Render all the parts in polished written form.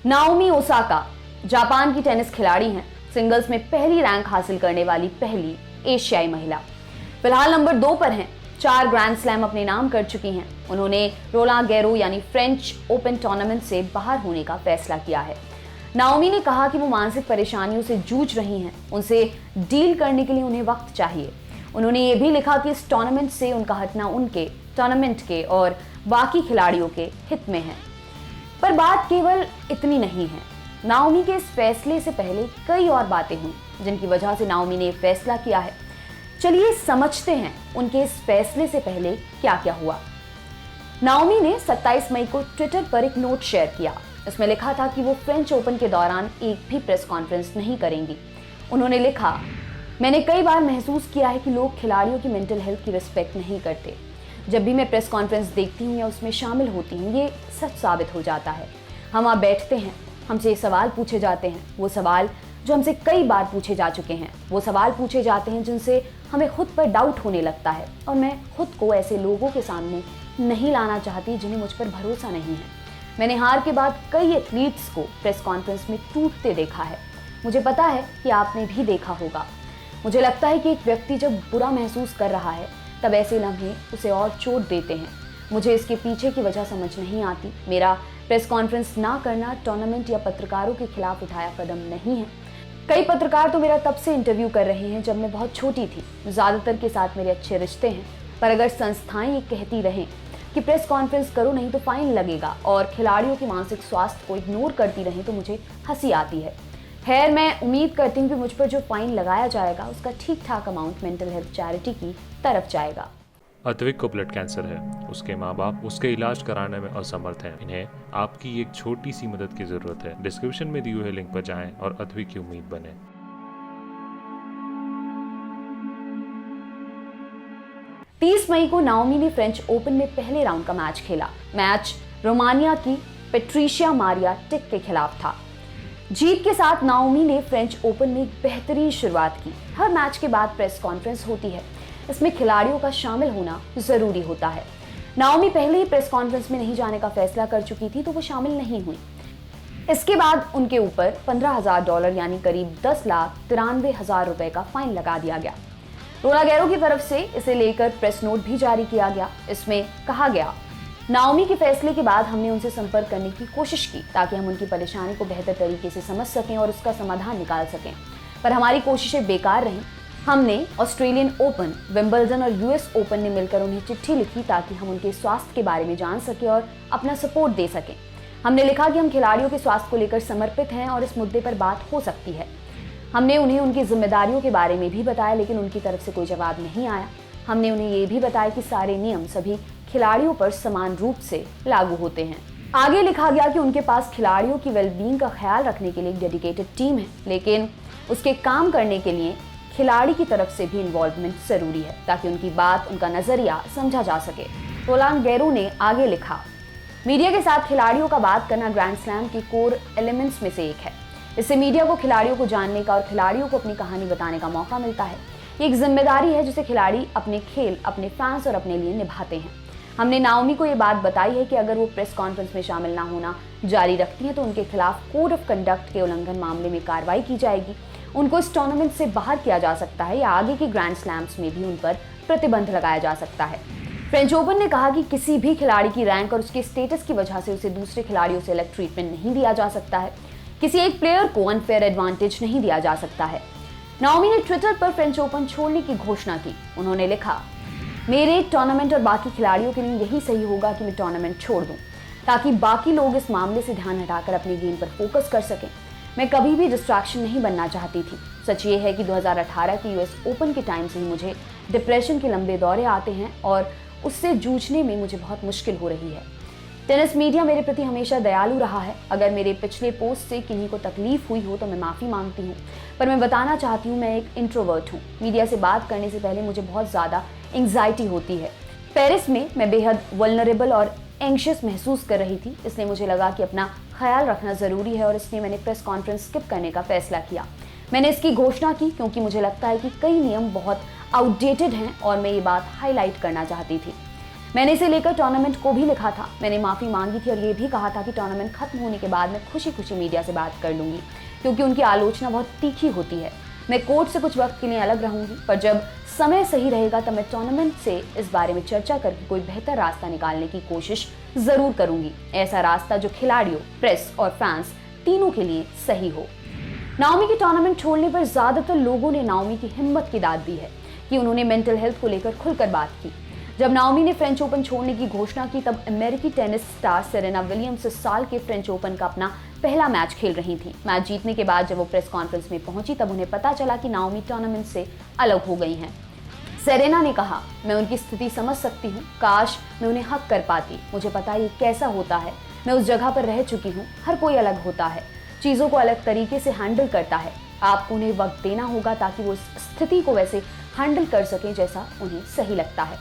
Naomi Osaka Japan की tennis खिलाड़ी हैं। सिंगल्स में पहली रैंक हासिल करने वाली पहली एशियाई महिला। फिलहाल नंबर 2 पर हैं। 4 ग्रैंड स्लैम अपने नाम कर चुकी हैं। उन्होंने रोलां गैरो यानी फ्रेंच ओपन टूर्नामेंट से बाहर होने का फैसला किया है। नाओमी ने कहा कि वो मानसिक परेशानियों से जूझ रही हैं। उनसे डील करने के लिए उन्हें वक्त चाहिए। उन्होंने ये भी लिखा कि इस टूर्नामेंट से उनका हटना उनके, टूर्नामेंट के और बाकी खिलाड़ियों के हित में है। पर बात केवल इतनी नहीं है। नाओमी के इस फैसले से पहले कई और बातें हुई जिनकी वजह से नाओमी ने फैसला किया है। चलिए समझते हैं उनके इस फैसले से पहले क्या क्या हुआ। नाओमी ने 27 मई को ट्विटर पर एक नोट शेयर किया। इसमें लिखा था कि वो फ्रेंच ओपन के दौरान एक भी प्रेस कॉन्फ्रेंस नहीं करेंगी। उन्होंने लिखा, मैंने कई बार महसूस किया है कि लोग खिलाड़ियों की मेंटल हेल्थ की रिस्पेक्ट नहीं करते। जब भी मैं प्रेस कॉन्फ्रेंस देखती हूँ या उसमें शामिल होती हूँ, ये सच साबित हो जाता है। हम वहाँ बैठते हैं, हमसे सवाल पूछे जाते हैं, वो सवाल जो हमसे कई बार पूछे जा चुके हैं, वो सवाल पूछे जाते हैं जिनसे हमें खुद पर डाउट होने लगता है। और मैं खुद को ऐसे लोगों के सामने नहीं लाना चाहती जिन्हें मुझ पर भरोसा नहीं है। मैंने हार के बाद कई एथलीट्स को प्रेस कॉन्फ्रेंस में टूटते देखा है। मुझे पता है कि आपने भी देखा होगा। मुझे लगता है कि एक व्यक्ति जब बुरा महसूस कर रहा है तब ऐसे लम्हे उसे और चोट देते हैं। मुझे इसके पीछे की वजह समझ नहीं आती। मेरा प्रेस कॉन्फ्रेंस ना करना टूर्नामेंट या पत्रकारों के खिलाफ उठाया कदम नहीं है। कई पत्रकार तो मेरा तब से इंटरव्यू कर रहे हैं जब मैं बहुत छोटी थी। ज़्यादातर के साथ मेरे अच्छे रिश्ते हैं। पर अगर संस्थाएं ये कहती रहें कि प्रेस कॉन्फ्रेंस करो नहीं तो फाइन लगेगा और खिलाड़ियों के मानसिक स्वास्थ्य को इग्नोर करती रहें तो मुझे हंसी आती है। खैर, मैं उम्मीद करती हूँ कि मुझ पर जो फाइन लगाया जाएगा उसका ठीक ठाक अमाउंट मेंटल हेल्थ चैरिटी की तरफ जाएगा। अद्विक को ब्लड कैंसर है। उसके माँ बाप उसके इलाज कराने में असमर्थ हैं। इन्हें आपकी एक छोटी सी मदद की जरूरत है। डिस्क्रिप्शन में दिए हुए लिंक पर जाएं और अद्विक की उम्मीद बने। 30 मई को नाओमी ने फ्रेंच ओपन में पहले राउंड का मैच खेला। मैच रोमानिया की पेट्रिशिया मारिया टिक के खिलाफ था। जीत के साथ नाओमी ने फ्रेंच ओपन में एक बेहतरीन शुरुआत की। हर मैच के बाद प्रेस कॉन्फ्रेंस होती है। इसमें खिलाड़ियों का शामिल होना जरूरी होता है। नाओमी पहले ही प्रेस कॉन्फ्रेंस में नहीं जाने का फैसला कर चुकी थी तो वो शामिल नहीं हुई। इसके बाद उनके ऊपर $15,000 यानी करीब 10,93,000 रुपए का फाइन लगा दिया गया। रोलां गैरो की तरफ से इसे लेकर प्रेस नोट भी जारी किया गया। इसमें कहा गया, नाओमी के फैसले के बाद हमने उनसे संपर्क करने की कोशिश की ताकि हम उनकी परेशानी को बेहतर तरीके से समझ सकें और उसका समाधान निकाल सकें, पर हमारी कोशिशें बेकार रहीं। हमने ऑस्ट्रेलियन ओपन, विंबलडन और यूएस ओपन ने मिलकर उन्हें चिट्ठी लिखी ताकि हम उनके स्वास्थ्य के बारे में जान सकें और अपना सपोर्ट दे सकें। हमने लिखा कि हम खिलाड़ियों के स्वास्थ्य को लेकर समर्पित हैं और इस मुद्दे पर बात हो सकती है। हमने उन्हें उनकी जिम्मेदारियों के बारे में भी बताया, लेकिन उनकी तरफ से कोई जवाब नहीं आया। हमने उन्हें ये भी बताया कि सारे नियम सभी खिलाड़ियों पर समान रूप से लागू होते हैं। आगे लिखा गया कि उनके पास खिलाड़ियों की वेलबींग का ख्याल रखने के लिए एक डेडिकेटेड टीम है, लेकिन उसके काम करने के लिए खिलाड़ी की तरफ से भी इन्वॉल्वमेंट जरूरी है ताकि उनकी बात, उनका नजरिया समझा जा सके। रोलां गैरो ने आगे लिखा, मीडिया के साथ खिलाड़ियों का बात करना ग्रैंड स्लैम के कोर एलिमेंट्स में से एक है। इससे मीडिया को खिलाड़ियों को जानने का और खिलाड़ियों को अपनी कहानी बताने का मौका मिलता है। ये एक जिम्मेदारी है जिसे खिलाड़ी अपने खेल, अपने फैंस और अपने लिए निभाते हैं। हमने नाओमी को ये बात बताई है कि अगर वो प्रेस कॉन्फ्रेंस में शामिल ना होना जारी रखती हैं तो उनके खिलाफ कोड ऑफ कंडक्ट के उल्लंघन मामले में कार्रवाई की जाएगी। उनको इस टूर्नामेंट से बाहर किया जा सकता है या आगे के ग्रैंड स्लैम्स में भी उन पर प्रतिबंध लगाया जा सकता है। फ्रेंच ओपन ने कहा कि किसी भी खिलाड़ी की रैंक और उसके स्टेटस की वजह से उसे दूसरे खिलाड़ियों से अलग ट्रीटमेंट नहीं दिया जा सकता है। किसी एक प्लेयर को अनफेयर एडवांटेज नहीं दिया जा सकता है। नाओमी ने ट्विटर पर फ्रेंच ओपन छोड़ने की घोषणा की। उन्होंने लिखा, मेरे टूर्नामेंट और बाकी खिलाड़ियों के लिए यही सही होगा कि मैं टूर्नामेंट छोड़ दूं ताकि बाकी लोग इस मामले से ध्यान हटाकर अपने गेम पर फोकस कर सकें। मैं कभी भी डिस्ट्रैक्शन नहीं बनना चाहती थी। सच ये है कि 2018 के यूएस ओपन के टाइम से ही मुझे डिप्रेशन के लंबे दौरे आते हैं और उससे जूझने में मुझे बहुत मुश्किल हो रही है। टेनिस मीडिया मेरे प्रति हमेशा दयालु रहा है। अगर मेरे पिछले पोस्ट से किन्हीं को तकलीफ हुई हो तो मैं माफ़ी मांगती हूँ, पर मैं बताना चाहती हूँ मैं एक इंट्रोवर्ट हूँ। मीडिया से बात करने से पहले मुझे बहुत ज़्यादा एंग्जाइटी होती है। पेरिस में मैं बेहद वल्नरेबल और एंग्शियस महसूस कर रही थी, इसलिए मुझे लगा कि अपना ख्याल रखना ज़रूरी है और इसलिए मैंने प्रेस कॉन्फ्रेंस स्किप करने का फैसला किया। मैंने इसकी घोषणा की क्योंकि मुझे लगता है कि कई नियम बहुत आउटडेटेड हैं और मैं ये बात हाईलाइट करना चाहती थी। मैंने इसे लेकर टूर्नामेंट को भी लिखा था। मैंने माफ़ी मांगी थी और ये भी कहा था कि टूर्नामेंट खत्म होने के बाद मैं खुशी खुशी मीडिया से बात कर लूँगी, क्योंकि उनकी आलोचना बहुत तीखी होती है। मैं कोर्ट से कुछ वक्त के लिए अलग रहूँगी, पर जब समय सही रहेगा तब मैं टूर्नामेंट से इस बारे में चर्चा करके कोई बेहतर रास्ता निकालने की कोशिश ज़रूर करूँगी। ऐसा रास्ता जो खिलाड़ियों, प्रेस और फैंस तीनों के लिए सही हो। नाओमी की टूर्नामेंट छोड़ने पर ज़्यादातर लोगों ने नाओमी की हिम्मत की दाद दी है कि उन्होंने मेंटल हेल्थ को लेकर खुलकर बात की। जब नाओमी ने फ्रेंच ओपन छोड़ने की घोषणा की तब अमेरिकी टेनिस स्टार सेरेना विलियम्स इस साल के फ्रेंच ओपन का अपना पहला मैच खेल रही थी। मैच जीतने के बाद जब वो प्रेस कॉन्फ्रेंस में पहुंची तब उन्हें पता चला कि नाओमी टूर्नामेंट से अलग हो गई हैं। सेरेना ने कहा, मैं उनकी स्थिति समझ सकती हूँ, काश मैं उन्हें हक कर पाती। मुझे पता ये कैसा होता है, मैं उस जगह पर रह चुकी हूँ। हर कोई अलग होता है, चीज़ों को अलग तरीके से हैंडल करता है। आपको उन्हें वक्त देना होगा ताकि वो इस स्थिति को वैसे हैंडल कर सकें जैसा उन्हें सही लगता है।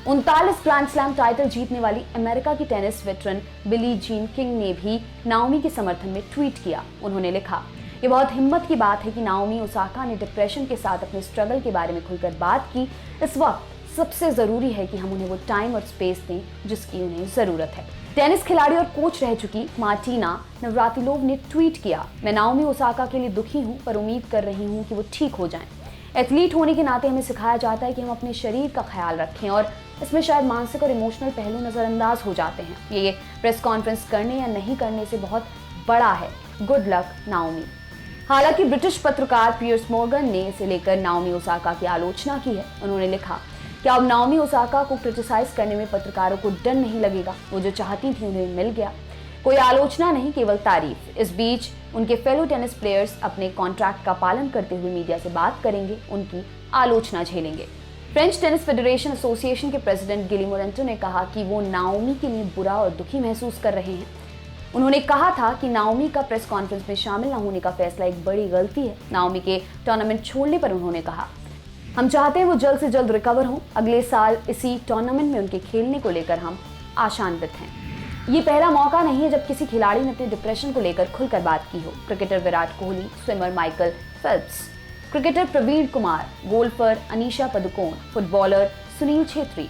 39 ग्रैंड स्लैम टाइटल जीतने वाली अमेरिका की tennis veteran Billie Jean King ने भी नाओमी के समर्थन में ट्वीट किया। उन्होंने लिखा, ये बहुत हिम्मत की बात है कि नाओमी ओसाका ने डिप्रेशन के साथ अपने स्ट्रगल के बारे में खुलकर बात की। इस वक्त सबसे ज़रूरी है कि हम उन्हें वो टाइम और स्पेस दें जिसकी उन्हें ज़रूरत है। टेनिस खिलाड़ी और कोच रह चुकी मार्टिना नवरातिलोव ने ट्वीट किया, मैं नाओमी ओसाका के लिए दुखी हूँ, पर उम्मीद कर रही हूँ कि वो ठीक हो जाएं। एथलीट होने के नाते हमें सिखाया जाता है कि हम अपने शरीर का ख्याल रखें और इसमें शायद मानसिक और इमोशनल पहलू नज़रअंदाज हो जाते हैं। ये प्रेस कॉन्फ्रेंस करने या नहीं करने से बहुत बड़ा है। Good luck Naomi. हालांकि ब्रिटिश पत्रकार पियर्स मॉर्गन ने इसे लेकर नाओमी ओसाका की आलोचना की है। उन्होंने लिखा कि अब नाओमी ओसाका को क्रिटिसाइज करने में पत्रकारों को डर नहीं लगेगा। वो जो चाहती थी उन्हें मिल गया। कोई आलोचना नहीं, केवल तारीफ। इस बीच उनके फेलो टेनिस प्लेयर्स अपने कॉन्ट्रैक्ट का पालन करते हुए मीडिया से बात करेंगे, उनकी आलोचना झेलेंगे। फ्रेंच टेनिस फेडरेशन एसोसिएशन के प्रेसिडेंट गिली मोरेंटो ने कहा कि वो नाओमी के लिए बुरा और दुखी महसूस कर रहे हैं। उन्होंने कहा था कि नाओमी का प्रेस कॉन्फ्रेंस में शामिल न होने का फैसला एक बड़ी गलती है। नाओमी के टूर्नामेंट छोड़ने पर उन्होंने कहा, हम चाहते हैं वो जल्द से जल्द रिकवर हों। अगले साल इसी टूर्नामेंट में उनके खेलने को लेकर हम आशान्वित हैं। ये पहला मौका नहीं है जब किसी खिलाड़ी ने अपने डिप्रेशन को लेकर खुलकर बात की हो। Cricketer Virat Kohli, swimmer Michael Phelps, cricketer Praveen Kumar, golfer Anisha Padukone, footballer Sunil Chhetri,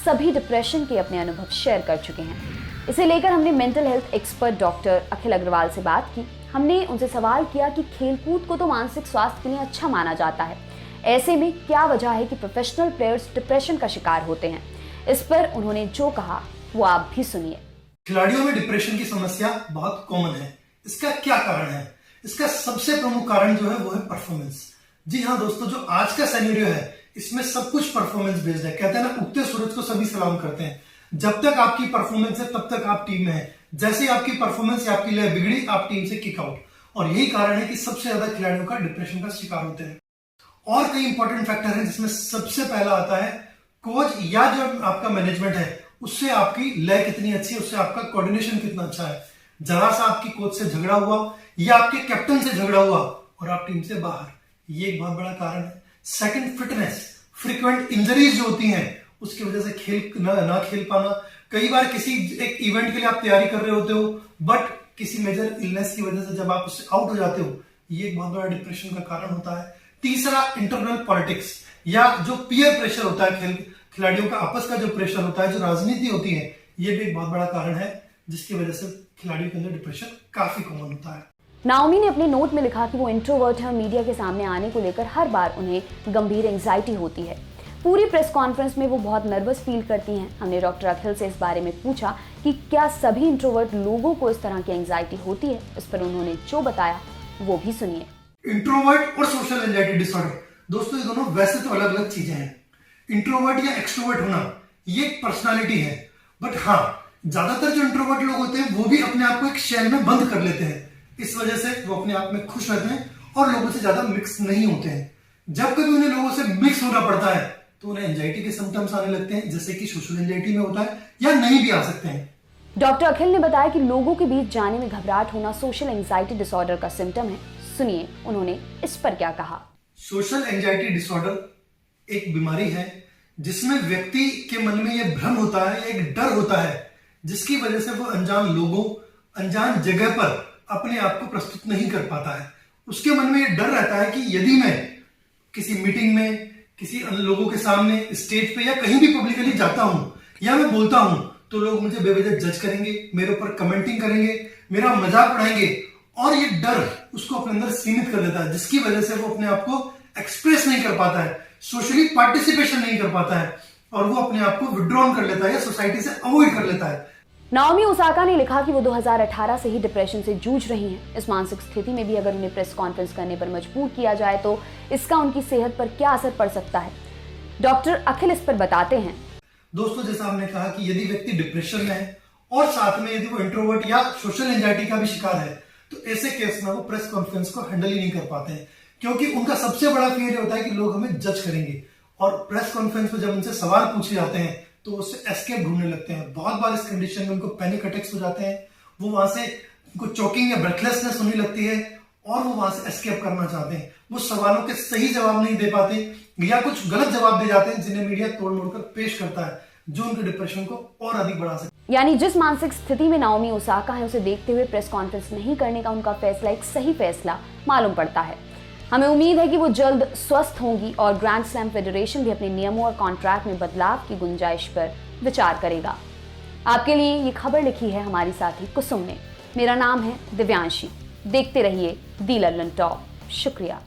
सभी डिप्रेशन के अपने अनुभव शेयर कर चुके हैं। इसे लेकर हमने मेंटल हेल्थ एक्सपर्ट डॉक्टर अखिल अग्रवाल से बात की। हमने उनसे सवाल किया कि खेलकूद को तो मानसिक स्वास्थ्य के लिए अच्छा माना जाता है, ऐसे में क्या वजह है कि प्रोफेशनल प्लेयर्स डिप्रेशन का शिकार होते हैं। इस पर उन्होंने जो कहा वो आप भी सुनिए। खिलाड़ियों में डिप्रेशन की समस्या बहुत कॉमन है। इसका क्या कारण है? इसका सबसे प्रमुख कारण जो है वो है परफॉर्मेंस। जी हाँ दोस्तों, जो आज का सिनेरियो है इसमें सब कुछ परफॉर्मेंस बेस्ड है। कहते हैं ना, उगते सूरज को सभी सलाम करते हैं। जब तक आपकी परफॉर्मेंस है तब तक आप टीम में है। जैसे ही आपकी परफॉर्मेंस या आपकी लय बिगड़ी, आप टीम से किक आउट। और यही कारण है कि सबसे ज्यादा खिलाड़ियों का डिप्रेशन का शिकार होते हैं। और कई इंपॉर्टेंट फैक्टर हैं जिसमें सबसे पहला आता है कोच या जो आपका मैनेजमेंट है उससे आपकी लय कितनी अच्छी है, उससे आपका कोऑर्डिनेशन कितना अच्छा है। जरा सा आपकी कोच से झगड़ा हुआ या आपके कैप्टन से झगड़ा हुआ और आप टीम से बाहर, ये एक बहुत बड़ा कारण है। Second, fitness. फ्रीक्वेंट इंजरीज जो होती हैं उसकी वजह से खेल ना खेल पाना। कई बार किसी एक इवेंट के लिए आप तैयारी कर रहे होते हो बट किसी मेजर इलनेस की वजह से जब आप उससे आउट हो जाते हो, ये एक बहुत बड़ा डिप्रेशन का कारण होता है। तीसरा, इंटरनल पॉलिटिक्स या जो पीयर प्रेशर होता है, खिलाड़ियों का आपस का जो प्रेशर होता है, जो राजनीति होती है, ये भी एक बहुत बड़ा कारण है जिसकी वजह से खिलाड़ियों के अंदर डिप्रेशन काफी कॉमन होता है। नाओमी ने अपने नोट में लिखा कि वो इंट्रोवर्ट है और मीडिया के सामने आने को लेकर हर बार उन्हें गंभीर एंजाइटी होती है। पूरी प्रेस कॉन्फ्रेंस में वो बहुत नर्वस फील करती हैं। हमने डॉक्टर अखिल से इस बारे में पूछा कि क्या सभी इंट्रोवर्ट लोगों को इस तरह की एंजाइटी होती है। इस पर उन्होंने जो बताया वो भी सुनिए। इंट्रोवर्ट और सोशल एंजाइटी डिसऑर्डर, दोस्तों ये दोनों वैसे तो अलग अलग चीजें हैं। इंट्रोवर्ट या एक्सट्रोवर्ट होना ये एक पर्सनालिटी है, बट हाँ, ज्यादातर जो इंट्रोवर्ट लोग होते हैं वो भी अपने आप को एक शेल में बंद कर लेते हैं। इस वजह से वो अपने आप में खुश रहते हैं और लोगों से ज्यादा मिक्स नहीं होते हैं। जब कभी उन्हें लोगों से मिक्स होना पड़ता है तो उन्हें एंजाइटी के सिम्टम्स आने लगते हैं, जैसे कि सोशल एंजाइटी में होता है या नहीं भी आ सकते हैं। डॉक्टर अखिल ने बताया कि लोगों के बीच जाने में घबराहट होना सोशल एंजाइटी डिसऑर्डर का सिम्टम है। सुनिए उन्होंने इस पर क्या कहा। सोशल एंजाइटी डिसऑर्डर एक बीमारी है जिसमें व्यक्ति के मन में यह भ्रम होता है, एक डर होता है, जिसकी वजह से वो अनजान लोगों, अनजान जगह पर अपने आप को प्रस्तुत नहीं कर पाता है। उसके मन में यह डर रहता है कि यदि मैं किसी मीटिंग में, किसी अन्य लोगों के सामने, स्टेज पे या कहीं भी पब्लिकली जाता हूं, या मैं बोलता हूं तो लोग मुझे बेवजह जज करेंगे, मेरे ऊपर कमेंटिंग करेंगे, मेरा मजाक उड़ाएंगे और ये डर उसको अपने अंदर सीमित कर देता है, जिसकी वजह से वो अपने आप को एक्सप्रेस नहीं कर पाता है, सोशली पार्टिसिपेशन नहीं कर पाता है और वो अपने आप को विड्रॉन कर लेता है या सोसाइटी से अवॉइड कर लेता है। नाओमी ओसाका ने लिखा कि वो 2018 से ही डिप्रेशन से जूझ रही हैं। इस मानसिक स्थिति में भी अगर उन्हें प्रेस कॉन्फ्रेंस करने पर मजबूर किया जाए तो इसका उनकी सेहत पर क्या असर पड़ सकता है, डॉक्टर अखिल इस पर बताते हैं। दोस्तों, जैसा हमने कहा कि यदि व्यक्ति डिप्रेशन में है और साथ में यदि वो इंट्रोवर्ट या सोशल एंजाइटी का भी शिकार है तो ऐसे केस में वो प्रेस कॉन्फ्रेंस को हैंडल ही नहीं कर पाते हैं, क्योंकि उनका सबसे बड़ा फियर होता है कि लोग हमें जज करेंगे और प्रेस कॉन्फ्रेंस में जब उनसे सवाल पूछे जाते हैं तो उससे एस्केप ढूंढने लगते हैं। बहुत बार इस कंडीशन में उनको पैनिक अटैक्स हो जाते हैं, वो वहां से उनको चोकिंग या ब्रेथलेसनेस होने लगती है और वो वहां से एस्केप करना चाहते हैं। वो सवालों के सही जवाब नहीं दे पाते या कुछ गलत जवाब दे जाते हैं जिन्हें मीडिया तोड़ मोड़ कर पेश करता है, जो उनके डिप्रेशन को और अधिक बढ़ा सकता है। यानी जिस मानसिक स्थिति में नाओमी ओसाका है उसे देखते हुए प्रेस कॉन्फ्रेंस नहीं करने का उनका फैसला एक सही फैसला मालूम पड़ता है। हमें उम्मीद है कि वो जल्द स्वस्थ होंगी और ग्रैंड स्लैम फेडरेशन भी अपने नियमों और कॉन्ट्रैक्ट में बदलाव की गुंजाइश पर विचार करेगा। आपके लिए ये खबर लिखी है हमारी साथी कुसुम ने। मेरा नाम है दिव्यांशी। देखते रहिए दी लल्लन टॉप। शुक्रिया।